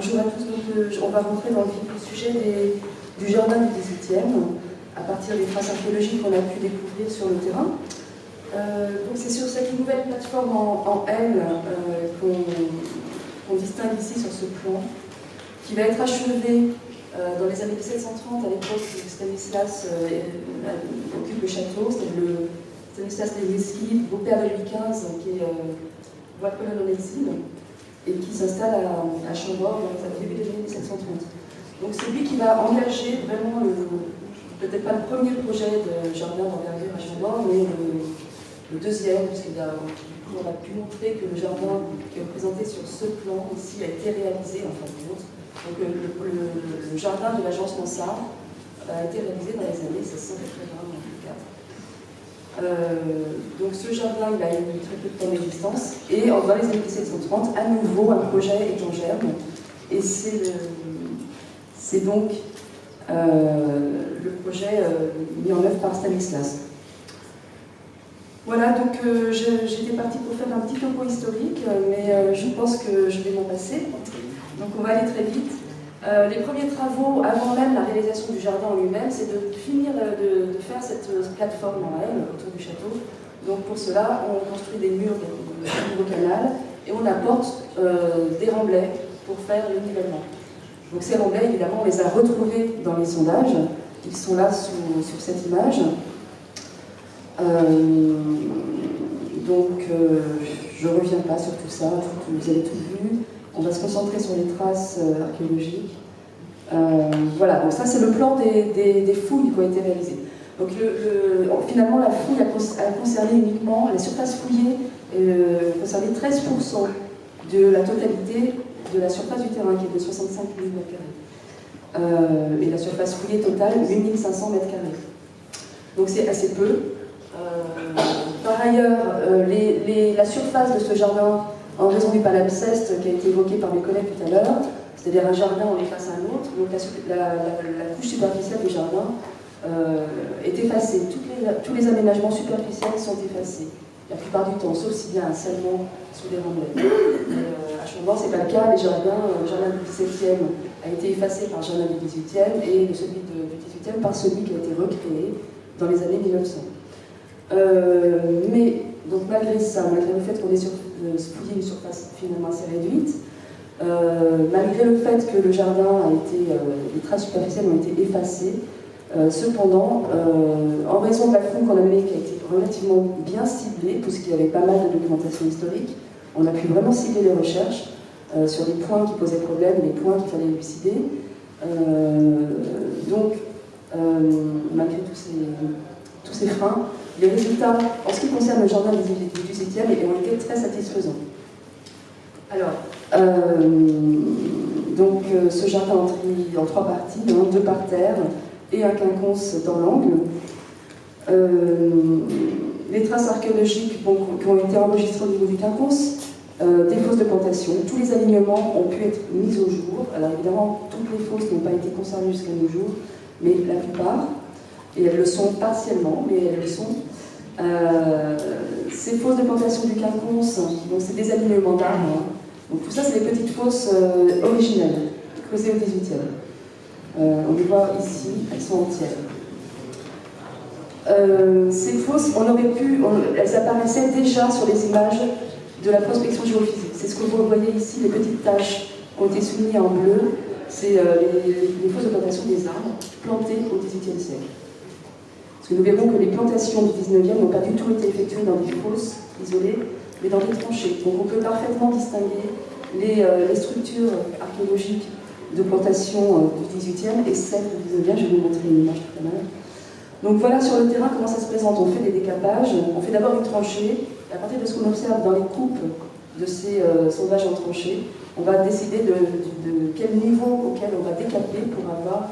Bonjour à tous, donc, on va rentrer dans le vif du sujet du jardin du XVIIIe, à partir des traces archéologiques qu'on a pu découvrir sur le terrain. Donc c'est sur cette nouvelle plateforme en L qu'on distingue ici sur ce plan, qui va être achevée dans les années 1730, à l'époque où Stanislas occupe le château. C'est le Stanislas Lesniewski, beau-père de Louis XV, qui est voit-colonel en exil, et qui s'installe à Chambord dans le début des années 1730. Donc c'est lui qui va engager vraiment, peut-être pas le premier projet de jardin d'envergure à Chambord, mais le deuxième, puisqu'on a pu montrer que le jardin qui est représenté sur ce plan ici a été réalisé en fin de compte. Donc le jardin de l'agence Mansart a été réalisé dans les années 1680 en tout cas. Donc ce jardin, il a eu très peu de temps d'existence, et dans les années 1730, à nouveau, un projet est en germe, et c'est donc le projet mis en œuvre par Stanislas. Voilà, donc j'étais partie pour faire un petit topo historique, mais je pense que je vais m'en passer, donc on va aller très vite. Les premiers travaux, avant même la réalisation du jardin en lui-même, c'est de finir de faire cette plateforme en L autour du château. Donc pour cela, on construit des murs de nouveau canal et on apporte des remblais pour faire le nivellement. Donc ces remblais, évidemment, on les a retrouvés dans les sondages. Ils sont là sur cette image. Donc je ne reviens pas sur tout ça, vous avez tout vu. On va se concentrer sur les traces archéologiques. Voilà, donc ça c'est le plan des fouilles qui ont été réalisées. Donc finalement la fouille a concerné uniquement, la surface fouillée concernait 13% de la totalité de la surface du terrain, qui est de 65 000 m². Et la surface fouillée totale, 8 500 m². Donc c'est assez peu. Par ailleurs, la surface de ce jardin, en raison du palimpseste qui a été évoqué par mes collègues tout à l'heure, c'est-à-dire un jardin on est face à un autre, donc la couche superficielle du jardin est effacée. Tous les aménagements superficiels sont effacés, la plupart du temps, sauf s'il y a un scellement sous les remblais. À Chambord, ce n'est pas le cas. Le jardin du XVIIe a été effacé par le jardin du XVIIIe et celui du XVIIIe par celui qui a été recréé dans les années 1900. Mais donc malgré ça, malgré le fait qu'on ait fouillé une surface finalement assez réduite, malgré le fait que le jardin a été, les traces superficielles ont été effacées, cependant, en raison de la fouille qu'on a menée, qui a été relativement bien ciblée, puisqu'il y avait pas mal de documentation historique, on a pu vraiment cibler les recherches sur les points qui posaient problème, les points qu'il fallait élucider. Donc, malgré tous ces freins, les résultats, en ce qui concerne le jardin du XVIIe, ont été très satisfaisants. Alors, ce jardin en trois parties, deux parterres et un quinconce dans l'angle. Les traces archéologiques qui ont été enregistrées au niveau du quinconce, des fosses de plantation, tous les alignements ont pu être mis au jour. Alors évidemment, toutes les fosses n'ont pas été conservées jusqu'à nos jours, mais la plupart. Et elles le sont partiellement, mais elles le sont. Ces fosses de plantation du quinconce, donc c'est des alignements d'arbres. Donc tout ça, c'est les petites fosses originelles, creusées au XVIIIe. On les voit ici, elles sont entières. Ces fosses, elles apparaissaient déjà sur les images de la prospection géophysique. C'est ce que vous voyez ici, les petites taches qui ont été soulignées en bleu. C'est les fosses de plantation des arbres plantées au XVIIIe siècle. Parce que nous verrons que les plantations du XIXe n'ont pas du tout été effectuées dans des fosses isolées, mais dans des tranchées. Donc on peut parfaitement distinguer les structures archéologiques de plantation du XVIIIe et celles du XIXe. Je vais vous montrer une image tout à l'heure. Donc voilà sur le terrain comment ça se présente. On fait des décapages, on fait d'abord une tranchée, et à partir de ce qu'on observe dans les coupes de ces sondages en tranchée, on va décider de quel niveau auquel on va décaper pour avoir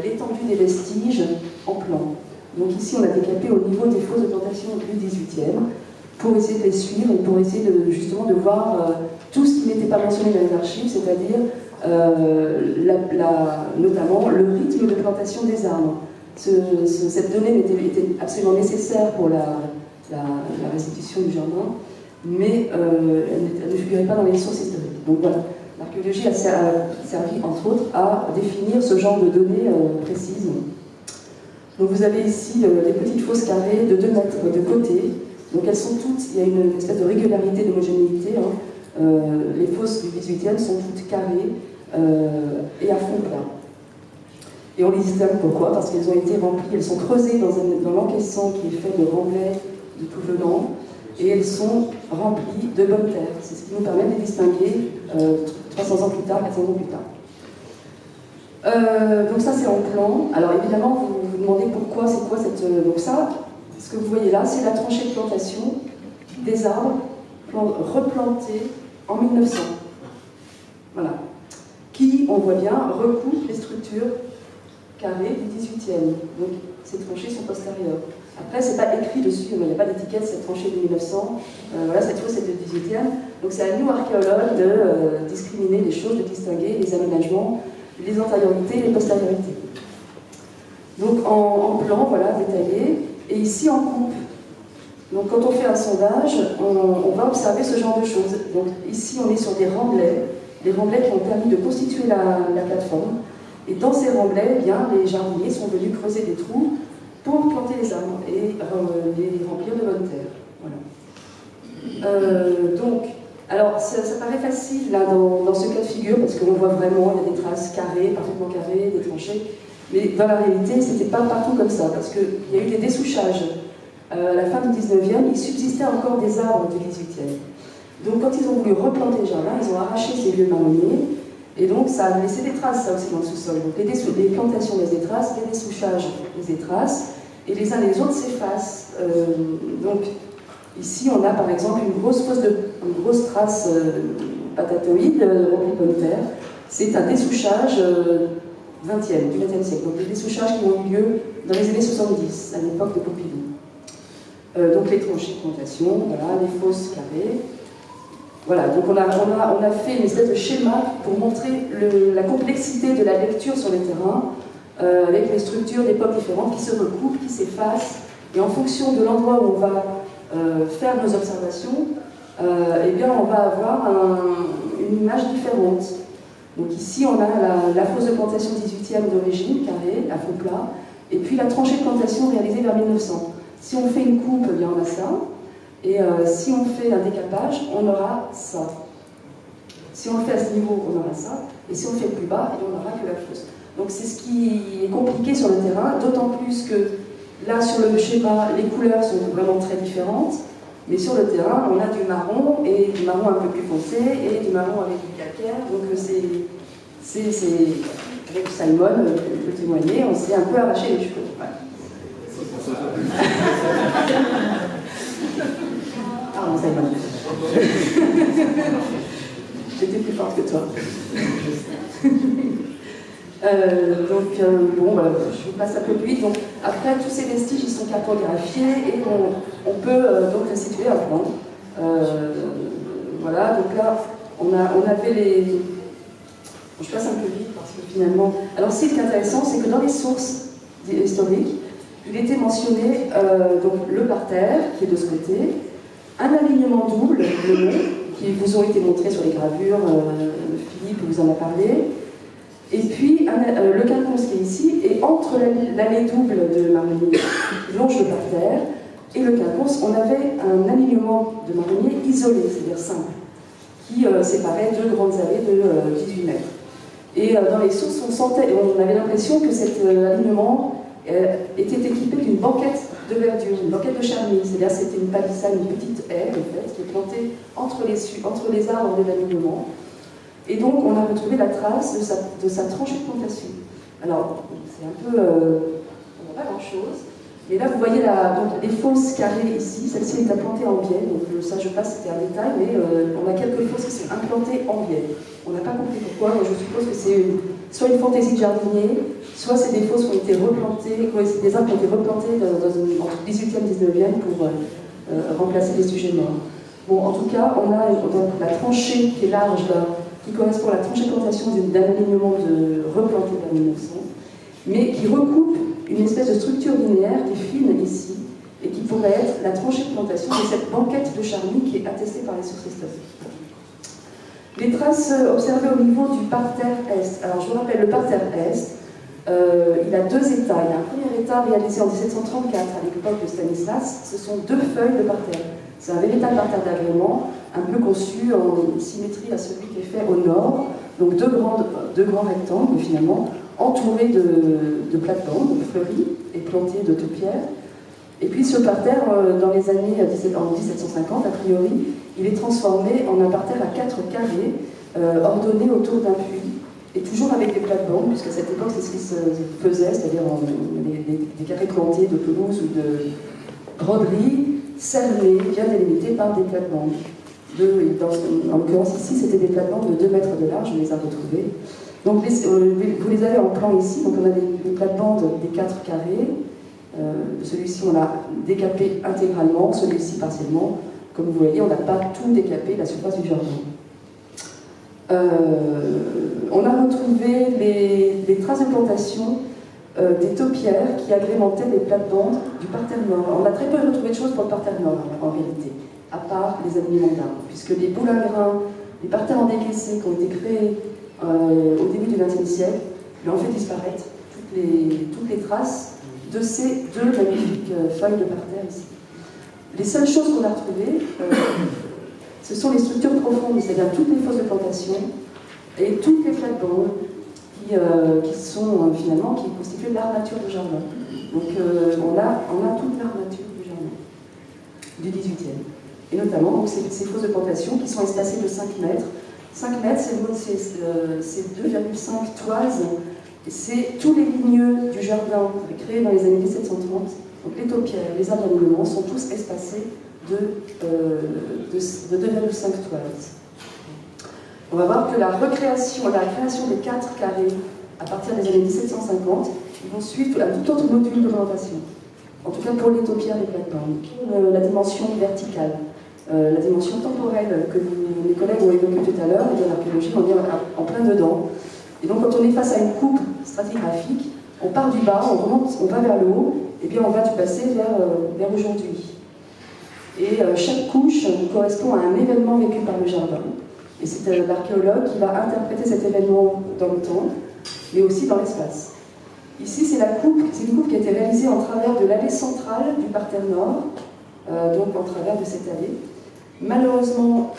l'étendue des vestiges en plan. Donc ici, on a décapé au niveau des fosses de plantation du XVIIIe pour essayer de les suivre et pour essayer justement de voir tout ce qui n'était pas mentionné dans les archives, c'est-à-dire notamment le rythme de plantation des arbres. Cette donnée était absolument nécessaire pour la restitution du jardin, mais elle ne figurait pas dans les sources historiques. Donc voilà, L'archéologie a servi, entre autres, à définir ce genre de données précises. Donc vous avez ici des petites fosses carrées de 2 mètres de côté. Donc elles sont toutes, il y a une espèce de régularité, d'homogénéité. Les fosses du 18e sont toutes carrées et à fond plat. Et on les distingue pourquoi? Parce qu'elles ont été remplies, elles sont creusées dans l'encaissant qui est fait de remblais de tout venant, et elles sont remplies de bonne terre. C'est ce qui nous permet de les distinguer 300 ans plus tard, 400 ans plus tard. Donc ça c'est en plan. Alors évidemment vous vous demandez pourquoi, c'est quoi cette... donc ça, ce que vous voyez là, c'est la tranchée de plantation des arbres replantés en 1900. Voilà. Qui, on voit bien, recoupe les structures carrées du 18e. Donc ces tranchées sont postérieures. Après, c'est pas écrit dessus, il n'y a pas d'étiquette, cette tranchée de 1900. Voilà, cette fosse c'est du 18e. Donc c'est à nous, archéologues, de discriminer les choses, de distinguer les aménagements, les antériorités et les postériorités. Donc en plan, voilà, détaillé. Et ici en coupe. Donc quand on fait un sondage, on va observer ce genre de choses. Donc ici on est sur des remblais qui ont permis de constituer la plateforme. Et dans ces remblais, eh bien, les jardiniers sont venus creuser des trous pour planter les arbres et les remplir de bonne terre. Voilà. Donc, alors ça paraît facile là, dans ce cas de figure, parce qu'on voit vraiment, il y a des traces carrées, parfaitement carrées, des tranchées. Mais dans la réalité, ce n'était pas partout comme ça, parce qu'il y a eu des dessouchages. À la fin du 19e, il subsistait encore des arbres du 18e. Donc quand ils ont voulu replanter le jardin, ils ont arraché ces vieux marronniers, et donc ça a laissé des traces, ça aussi, dans le sous-sol. Donc les plantations laissent des traces, les dessouchages laissent des traces, et les uns et les autres s'effacent. Donc ici, on a par exemple une grosse trace patatoïde remplie de bonne terre. C'est un dessouchage du XXe siècle. Donc des dessouchages qui ont eu lieu dans les années 70, à l'époque de Pompidou. Donc les tranchées de plantation, voilà, les fosses carrées. Voilà, donc on a fait une espèce de schéma pour montrer la complexité de la lecture sur le terrain, avec les structures d'époques différentes qui se recoupent, qui s'effacent, et en fonction de l'endroit où on va faire nos observations, eh bien on va avoir une image différente. Donc ici on a la fosse de plantation 18e d'origine, carrée, à fond plat, et puis la tranchée de plantation réalisée vers 1900. Si on fait une coupe, eh bien on a ça. Et si on fait un décapage, on aura ça. Si on le fait à ce niveau, on aura ça. Et si on le fait plus bas, on n'aura que la fosse. Donc c'est ce qui est compliqué sur le terrain, d'autant plus que là, sur le schéma, les couleurs sont vraiment très différentes. Mais sur le terrain, on a du marron, et du marron un peu plus foncé, et du marron avec du calcaire. Donc c'est avec Simon, peut témoigner, on s'est un peu arraché les cheveux. Ouais. Ah, on Simon. J'étais plus forte que toi. Bon, je vous passe un peu plus vite. Donc, après, tous ces vestiges, ils sont cartographiés et on peut donc restituer un plan. Voilà, donc là, on avait les... Bon, je passe un peu vite parce que finalement... Alors, ce qui est intéressant, c'est que dans les sources historiques, il était mentionné donc, le parterre, qui est de ce côté, un alignement double, le long, qui vous ont été montrés sur les gravures, Philippe vous en a parlé, et puis le quinconce qui est ici, et entre l'allée double de marronniers qui longe le parterre et le quinconce, on avait un alignement de marronniers isolé, c'est-à-dire simple, qui séparait deux grandes allées de 18 mètres. Et dans les sources, on avait l'impression que cet alignement était équipé d'une banquette de verdure, une banquette de charmille, c'est-à-dire c'était une palissade, une petite haie en fait, qui est plantée entre les arbres de l'alignement. Et donc on a retrouvé la trace de sa tranchée de plantation. Alors c'est un peu, on voit pas grand-chose, mais là vous voyez donc, les fosses carrées ici, celle-ci est implantée en biais, donc ça je passe, c'était un détail, mais on a quelques fosses qui sont implantées en biais. On n'a pas compris pourquoi, mais je suppose que c'est soit une fantaisie de jardinier, soit c'est des fosses qui ont été replantées, des arbres qui ont été replantés entre 18e et 19e pour remplacer les sujets morts. Bon, en tout cas, on a donc la tranchée qui est large là, qui correspond à la tranchée de plantation d'un alignement de replanté vers 1900, mais qui recoupe une espèce de structure linéaire qui est fine ici, et qui pourrait être la tranchée de plantation de cette banquette de charmille qui est attestée par les sources historiques. Les traces observées au niveau du parterre Est. Alors je vous rappelle, le parterre Est, il a deux états. Il y a un premier état réalisé en 1734 à l'époque de Stanislas. Ce sont deux feuilles de parterre. C'est un véritable parterre d'agrément, un peu conçu en symétrie à celui qui est fait au nord. Donc deux grands rectangles finalement, entourés de plates-bandes fleuries et plantés de taupières. Et puis ce parterre, dans les années en 1750, a priori, il est transformé en un parterre à 4 carrés, ordonnés autour d'un puits, et toujours avec des plates-bandes, puisqu'à cette époque c'est ce qui se faisait, c'est-à-dire des carrés plantés de pelouse ou de broderie, cernés, bien délimités par des plates-bandes. En l'occurrence ici, c'était des plates-bandes de 2 mètres de large, on les a retrouvées. Donc vous les avez en plan ici, donc on a des plates-bandes des 4 carrés. Celui-ci, on l'a décapé intégralement, celui-ci partiellement. Comme vous voyez, on n'a pas tout décapé la surface du jardin. On a retrouvé les traces de plantation des taupières qui agrémentaient les plates-bandes du parterre nord. On a très peu retrouvé de choses pour le parterre nord, en réalité, à part les alignements d'arbres, puisque les boulingres, les parterres en décaissé qui ont été créés au début du XXe siècle, lui ont fait disparaître toutes les traces de ces deux magnifiques feuilles de parterre ici. Les seules choses qu'on a retrouvées, ce sont les structures profondes, c'est-à-dire toutes les fosses de plantation et toutes les plates-bandes qui constituent l'armature du jardin. Donc on a toute l'armature du jardin du 18e. Et notamment donc, ces fosses de plantation qui sont espacées de 5 mètres. 5 mètres, c'est 2,5 toises. C'est tous les ligneux du jardin créés dans les années 1730. Donc les taupières, les arbres d'alignement sont tous espacés de 2,5 toises. On va voir que la création des 4 carrés à partir des années 1750, ils vont suivre un tout autre module d'orientation. En tout cas pour les taupières et les plates-bandes. La dimension verticale, la dimension temporelle que mes collègues ont évoquée tout à l'heure, et de l'archéologie, on est en plein dedans. Et donc quand on est face à une coupe stratigraphique, on part du bas, on remonte, on va vers le haut, et bien on va du passé vers aujourd'hui. Et chaque couche correspond à un événement vécu par le jardin. Et c'est l'archéologue qui va interpréter cet événement dans le temps, mais aussi dans l'espace. Ici, c'est une coupe qui a été réalisée en travers de l'allée centrale du parterre nord, donc en travers de cette allée. Malheureusement,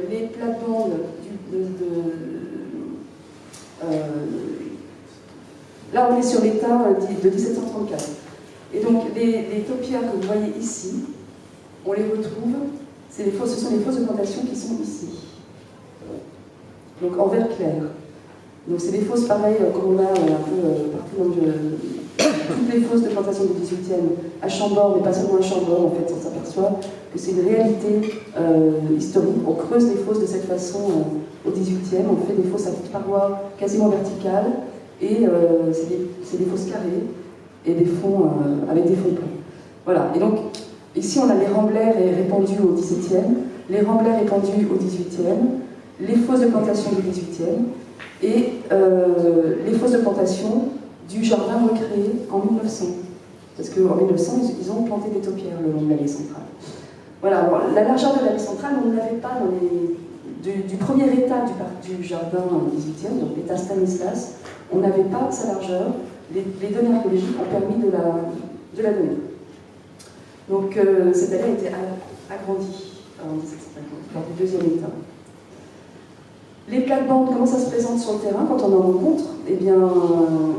les plates-bandes là, on est sur l'état de 1734. Et donc, les taupières que vous voyez ici, on les retrouve, ce sont les fosses de plantation qui sont ici. Donc, en vert clair. Donc, c'est des fosses pareilles, comme on a un peu partout dans toutes les fosses de plantation du 18e, à Chambord, mais pas seulement à Chambord, en fait, on s'aperçoit que c'est une réalité historique. On creuse les fosses de cette façon au 18e, on fait des fosses à parois quasiment verticales, et c'est des fosses carrées, et des fonds avec des fonds plats. Voilà, et donc, ici on a les remblais répandus au 17e, les remblais répandus au 18e, les fosses de plantation du 18e, et les fosses de plantation du jardin recréé en 1900. Parce qu'en 1900, ils ont planté des taupières le long de l'allée centrale. Voilà, alors, la largeur de l'allée centrale, on ne l'avait pas dans du premier état du jardin en 18e, donc l'état Stanislas, on n'avait pas sa largeur. Les données archéologiques ont permis de la donner. Donc cette allée a été agrandie en 1750, lors du deuxième état. Les plates-bandes, comment ça se présente sur le terrain quand on en rencontre? Eh bien,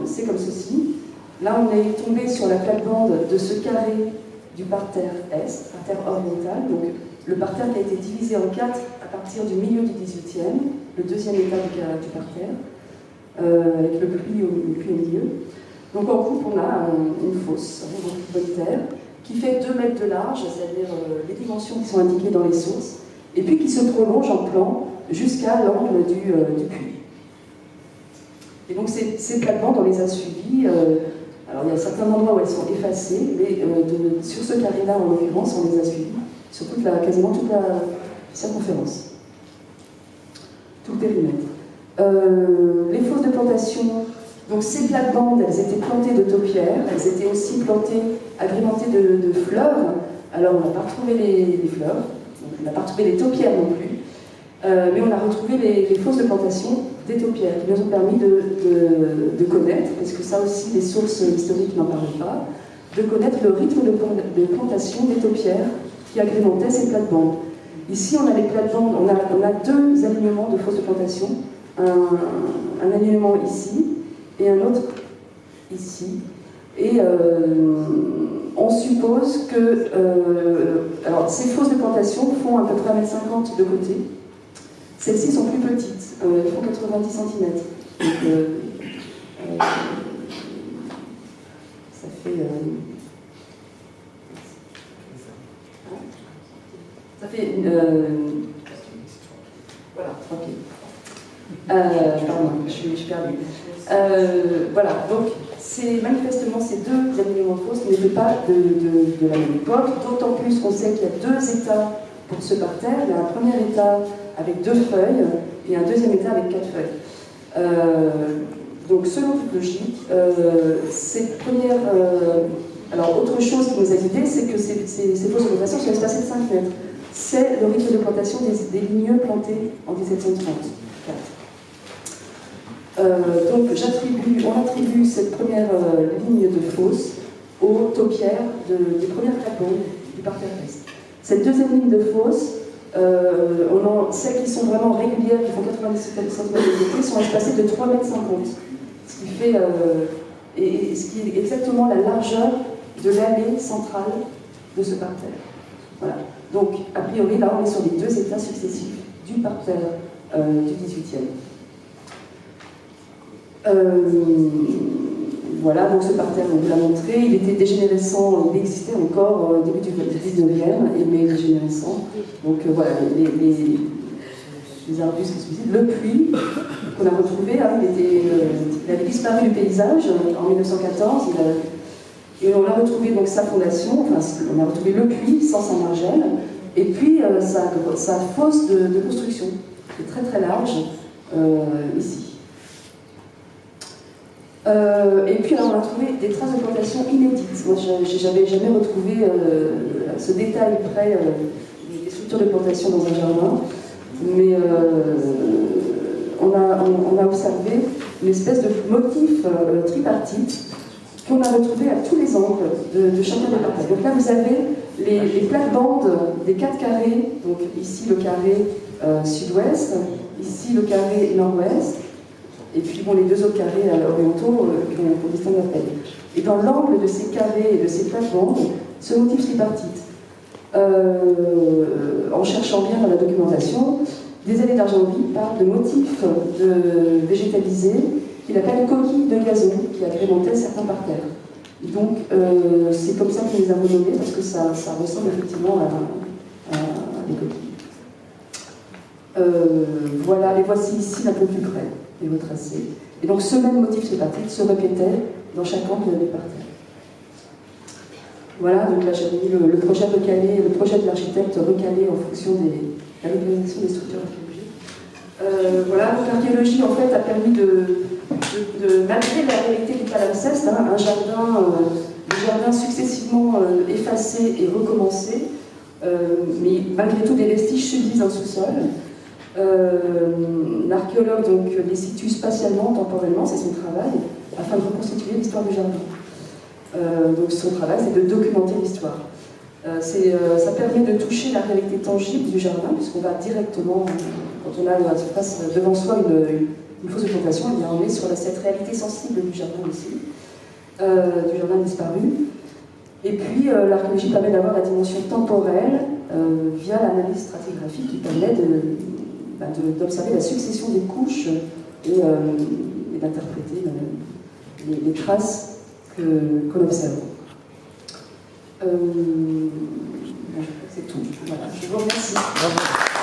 c'est comme ceci. Là, on est tombé sur la plate-bande de ce carré du parterre est, parterre oriental. Donc, le parterre qui a été divisé en 4 à partir du milieu du 18e, le deuxième état du parterre, avec le puits au milieu. Donc, en coupe, on a une fosse, une bonne terre, qui fait 2 mètres de large, c'est-à-dire les dimensions qui sont indiquées dans les sources, et puis qui se prolonge en plan jusqu'à l'angle du puits. Et donc ces plates-bandes, on les a suivies. Alors il y a certains endroits où elles sont effacées, mais sur ce carré-là, en l'occurrence, on les a suivies, sur quasiment toute la circonférence, tout le périmètre. Les fosses de plantation, donc ces plates-bandes, elles étaient plantées de taupières, elles étaient aussi plantées, agrémentées de fleurs. Alors on n'a pas retrouvé les fleurs, on n'a pas retrouvé les taupières non plus. Mais on a retrouvé les fosses de plantation des taupières qui nous ont permis de connaître, parce que ça aussi les sources historiques n'en parlent pas, de connaître le rythme de plantation des taupières qui agrémentaient ces plates-bandes. Ici on a les plates-bandes, on a deux alignements de fosses de plantation, un alignement ici et un autre ici. Et on suppose que alors, ces fosses de plantation font à peu près 1,50 m de côté. Celles-ci sont plus petites, elles font 90 cm. Donc, ça fait... voilà, ok. Pardon, je suis perdue. Voilà, donc c'est manifestement ces deux alignements de fosses qui n'étaient pas de la même époque, d'autant plus qu'on sait qu'il y a deux états pour ce parterre. Il y a un premier état avec 2 feuilles et un deuxième état avec 4 feuilles. Donc selon toute logique, cette première... alors autre chose qui nous a guidés, c'est que ces fosses de plantation sont espacées de 5 mètres. C'est le rythme de plantation des ligneux plantés en 1734. Donc on attribue cette première ligne de fosse aux taupières des premières plates-bandes du parterre est. Cette deuxième ligne de fosse, celles qui sont vraiment régulières, qui font 90 cm de côté, sont espacées de 3,50 m. Ce qui fait, ce qui est exactement la largeur de l'allée centrale de ce parterre. Voilà. Donc, a priori, là, on est sur les deux états successifs du parterre du XVIIIe. Voilà, donc ce parterre, on vous l'a montré, il était dégénérescent, il existait encore au début du 19e, mais dégénérescent. Donc voilà, les arbustes qui se visitent. Le puits qu'on a retrouvé, hein, il avait disparu du paysage en 1914, et on a retrouvé donc sa fondation, enfin on a retrouvé le puits sans sa margelle, et puis sa fosse de construction, qui est très très large, ici. Et puis alors, on a trouvé des traces de plantation inédites. Moi, j'avais jamais retrouvé ce détail près des structures de plantation dans un jardin, mais on a observé une espèce de motif tripartite qu'on a retrouvé à tous les angles de chacun des parterres. Donc là, vous avez les plates-bandes des 4 carrés, donc ici le carré sud-ouest, ici le carré nord-ouest, et puis bon, les deux autres carrés orientaux qu'on distingue à peine. Et dans l'angle de ces carrés et de ces plates-bandes, ce motif tripartite. En cherchant bien dans la documentation, des allées d'Argenville parlent de motifs végétalisés qu'il appelle coquilles de gazon qui agrémentaient certains parterres. Donc c'est comme ça qu'on les a renommés parce que ça ressemble effectivement à des coquilles. Voilà, les voici ici un peu plus près, les retracés. Et donc ce même motif tripartite se répétait dans chaque angle des parterres. Voilà, donc là j'avais mis le projet recalé, le projet de l'architecte recalé en fonction de la localisation des structures archéologiques. Voilà, donc l'archéologie en fait a permis malgré la réalité du palimpseste, hein, des jardins successivement effacés et recommencés, mais malgré tout des vestiges subsistent dans le sous-sol. L'archéologue donc les situe spatialement, temporellement, c'est son travail, afin de reconstituer l'histoire du jardin. Donc son travail, c'est de documenter l'histoire. Ça permet de toucher la réalité tangible du jardin, puisqu'on va directement, quand on a devant soi une fosse de plantation, eh bien on est sur cette réalité sensible du jardin aussi, du jardin disparu. Et puis l'archéologie permet d'avoir la dimension temporelle via l'analyse stratigraphique qui permet d'observer la succession des couches et d'interpréter les traces qu'on observe. Je crois que c'est tout. Voilà. Je vous remercie. Bravo.